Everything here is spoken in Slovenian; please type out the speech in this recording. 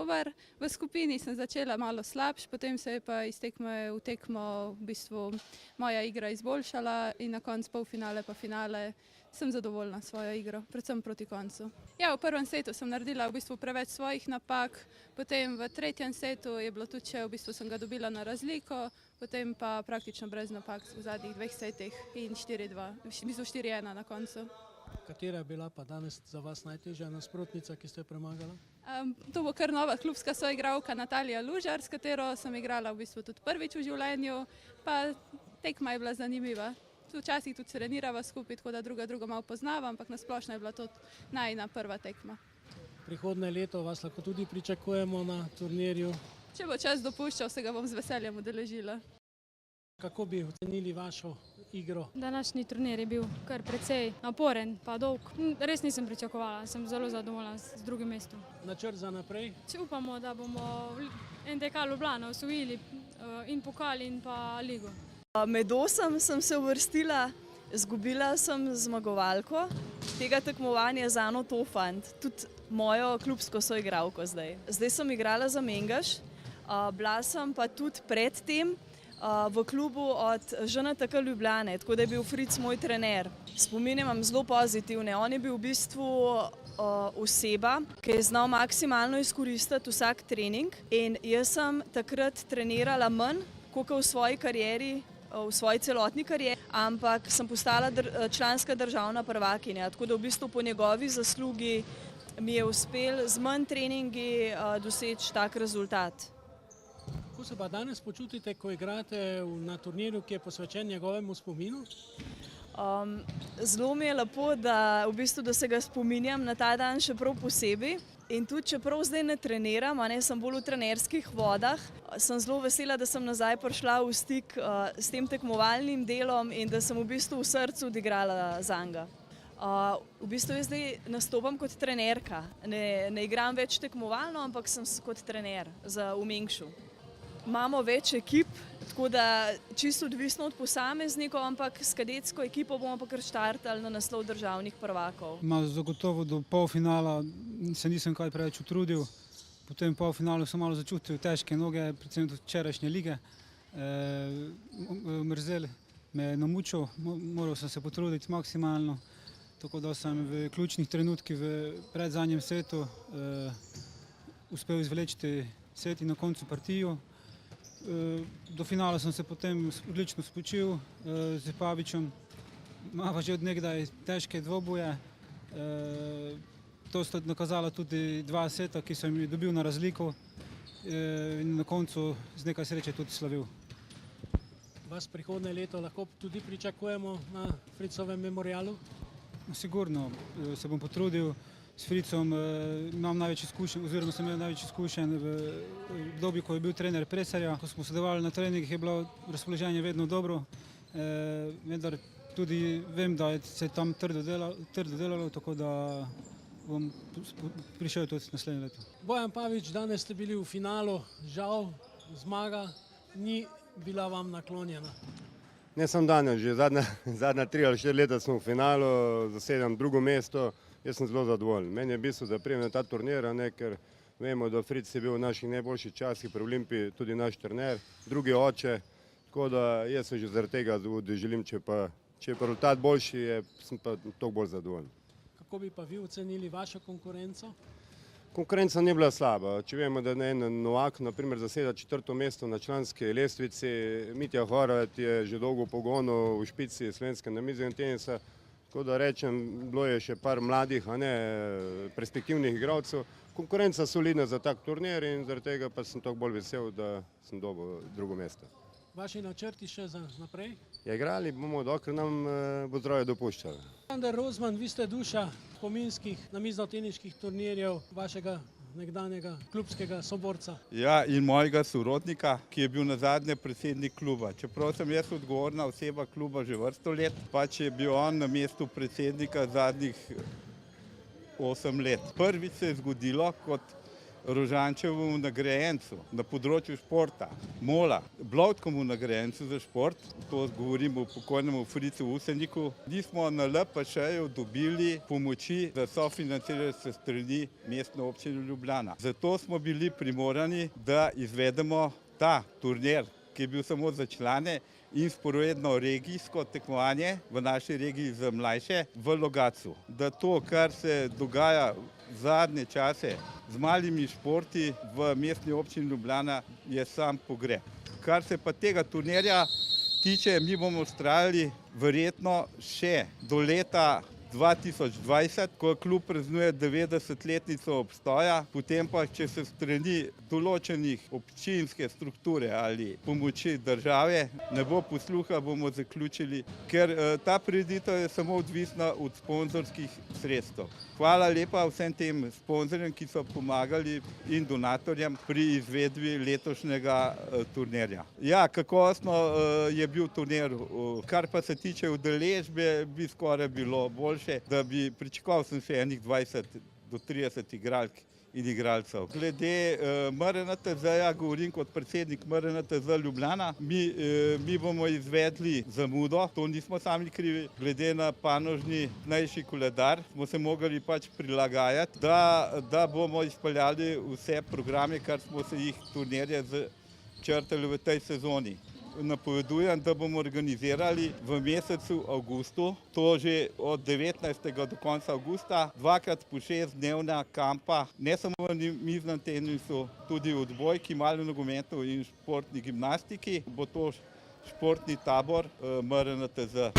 dober. V skupini sem začela malo slabš, potem se je pa iz tekme v tekmo v bistvu moja igra izboljšala in na koncu polfinale pa finale sem zadovoljna s svojo igro, predvsem proti koncu. Ja, v prvem setu sem naredila v bistvu preveč svojih napak, potem v tretjem setu je bilo tudi še, v bistvu sem ga dobila na razliko, potem pa praktično brez napak v zadnjih 2 setih in 4-2, v bistvu 4-1 na koncu. Katera je bila pa danes za vas najtežja nasprotnica, ki ste jo premagala? To bo kar nova klubska soigralka Natalija Lužar, s katero sem igrala v bistvu tudi prvič v življenju, pa tekma je bila zanimiva. Včasih tudi trenirava skupaj, tako da drugo malo poznava, ampak na splošno je bila to najina prva tekma. Prihodnje leto vas lahko tudi pričakujemo na turnirju. Če bo čas dopuščal, se ga bom z veseljem udeležila. Kako bi ocenili vašo igro? Današnji turnir je bil kar precej naporen pa dolg. Res nisem pričakovala, sem zelo zadovoljna z drugim mestom. Načrt za naprej? Upamo, da bomo NDK Ljubljana osvojili in pokal in pa ligo. Med 8 sem se uvrstila, izgubila sem zmagovalko tega tekmovanja z Ano Tofant, tudi mojo klubsko soigralko zdaj. Zdaj sem igrala za Mengaš, bila sem pa tudi pred tem v klubu od ŽNTK Ljubljane, tako da je bil Fritz moj trener. Spomine imam zelo pozitivne. On je bil v bistvu oseba, ki je znal maksimalno izkoristiti vsak trening in jaz sem takrat trenirala manj, kot v svoji karieri, v svoji celotni karieri, ampak sem postala članska državna prvakinja, tako da v bistvu po njegovi zaslugi mi je uspel z manj treningi doseči tak rezultat. Kako se pa danes počutite, ko igrate na turnirju, ki je posvečen njegovemu spominu? Zelo mi je lepo, da se ga spominjam na ta dan še prav posebej. In tudi, čeprav zdaj ne treniram, sem bolj v trenerskih vodah, sem zelo vesela, da sem nazaj prišla v stik s tem tekmovalnim delom in da sem v bistvu v srcu odigrala zanj. V bistvu jaz zdaj nastopam kot trenerka. Ne igram več tekmovalno, ampak sem kot trener v Mengšu. Imamo več ekip, tako da čisto odvisno od posameznikov, ampak s kadetsko ekipo bomo pa kar štartali na naslov državnih prvakov. Zagotovo do polfinala se nisem kaj preveč utrudil, potem v polfinalu sem malo začutil težke noge, predvsem tudi včerajšnje lige. Mrzel me je namučil, moral sem se potruditi maksimalno, tako da sem v ključnih trenutkih v predzadnjem setu uspel izvleči set in na koncu partijo. Do finala sem se potem odlično spočil z Pavićem. Imava že od nekdaj težke dvoboje. To sta nakazala tudi 2 seta, ki sem jih dobil na razliko in na koncu z nekaj sreče tudi slavil. Vas prihodnje leto lahko tudi pričakujemo na Fritzovem memorialu? Sigurno se bom potrudil. S Fritzom imam največ izkušenj, oziroma sem imel največ izkušenj v obdobju, ko je bil trener Presarja. Ko smo sodelovali na treningih, je bilo razpoloženje vedno dobro, vendar tudi vem, da se je tam trdo delalo, tako da bom prišel tudi naslednje leto. Bojan Pavić, danes ste bili v finalu, žal zmaga ni bila vam naklonjena. Ne samo danes, že zadnja 3 ali 4 leta smo v finalu, zasedam 2. mesto. Jaz sem zelo zadovoljen. Meni je v bistvu, da prijem na ta turnir, ker vemo, da Fritz je bil v naših najboljših časih pri Olimpiji tudi naš trener, drugi oče, tako da jaz se že zaradi tega želim, če je rezultat boljši, sem pa toliko bolj zadovoljen. Kako bi pa vi ocenili vašo konkurenco? Konkurenca ni bila slaba. Če vemo, da en Novak naprimer zaseda 4. mesto na članski lestvici, Mitja Horvat je že dolgo v pogonu v špici slovenskega namiznega tenisa. Tako da rečem, bilo je še par mladih, perspektivnih igralcev. Konkurenca solidna za tak turnir in zaradi tega pa sem toliko bolj vesel, da sem dobil 2. mesto. Vaši načrti še za naprej? Ja, igrali bomo, dokler nam bo zdravje dopuščalo. Aleksander Rozman, vi ste duša spominskih namiznoteniških turnirjev vašega nekdanjega klubskega soborca. Ja, in mojega sorodnika, ki je bil nazadnje predsednik kluba. Čeprav sem jaz odgovorna oseba kluba že vrsto let, pač je bil on na mestu predsednika zadnjih 8 let. Prvič se je zgodilo kot Rožančevemu nagrajencu na področju športa, Mola, Blodskemu nagrajencu za šport, to govorimo o pokojnemu Fricu Useniku, nismo na LPŠ-ju dobili pomoči za sofinanciranje se strani Mestne občine Ljubljana. Zato smo bili primorani, da izvedemo ta turnir, ki je bil samo za člane, in sporedno regijsko tekmovanje v naši regiji za mlajše v Logatcu. Da to, kar se dogaja zadnje čase z malimi športi v Mestni občini Ljubljana, je sam pogreb. Kar se pa tega turnirja tiče, mi bomo vztrajali verjetno še do leta 2020, ko klub praznuje 90-letnico obstoja, potem pa, če se strani določenih občinske strukture ali pomoči države ne bo posluha, bomo zaključili, ker ta prireditev je samo odvisna od sponzorskih sredstev. Hvala lepa vsem tem sponzorjem, ki so pomagali in donatorjem pri izvedbi letošnjega turnirja. Ja, kakovostno je bil turnir, kar pa se tiče udeležbe, bi skoraj bilo boljše, da bi pričakoval sem še enih 20 do 30 igralk in igralcev. Glede MRNTZ-ja, govorim kot predsednik MRNTZ Ljubljana, mi bomo izvedli zamudo, to nismo sami krivi, glede na panožni najši koledar smo se mogli pač prilagajati, da bomo izpeljali vse programe, kar smo se jih turnirje začrtali v tej sezoni. Napovedujem, da bomo organizirali v mesecu avgustu, to že od 19. do konca avgusta, 2x po 6-dnevna kampa, ne samo v miznem tenisu, tudi v odbojki, malem nogometu in športni gimnastiki. Bo to športni tabor MRNTZ.